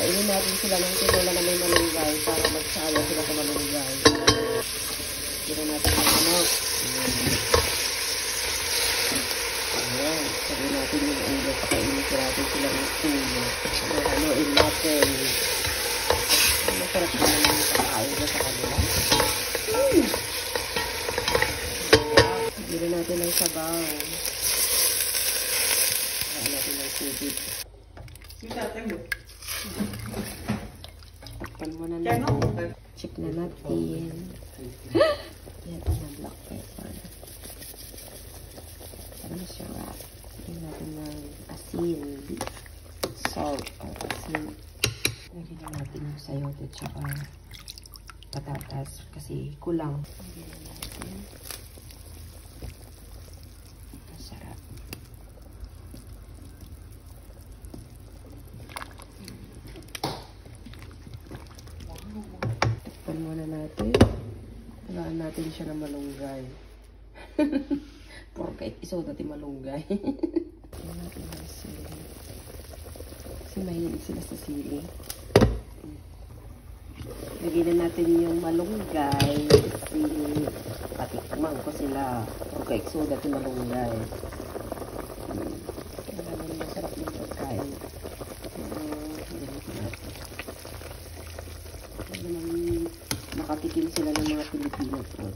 Kainin natin sila ng tinola na may malunggay para magsaya sila sa malunggay. Hindi natin ang manok. Ayan. Sabi natin yung ulo. Pakainin natin sila ng ulo. Haluin natin. Masarap naman yung pakain na sa kanila. Bili natin ng sabaw. Bili natin ng tubig. Takpan muna natin. Check na natin. Yan ang black pepper. Para masarap. Bili natin ng asin. Salt or asin. Lagyan na natin yung sayote tsaka patatas kasi kulang. Lagyan natin. Masarap. Takpan muna natin. Tagaan natin siya ng malunggay. Porkait iso natin malunggay. Lagyan natin ng sili. Kasi mahilig sila sa sili. Lagyan na natin yung malunggay. Kasi patikman ko sila. Porkait iso natin malunggay. Kaya naman masarap yung pagkain. Nakatikim sila ng mga Filipino food.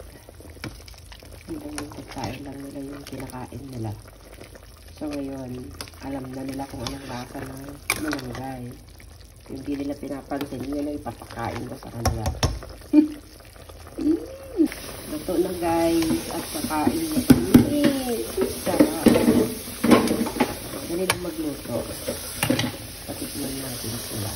Hindi yung pagkain lang nila yung kinakain nila. So ngayon, alam na nila kung anong lasa ng malunggay. Hindi nila pinapansin, yun na ipapakain ko sa kanila. Luto na guys, at kakain na kami. Sarap. Ganun magluto. Patikman natin sila.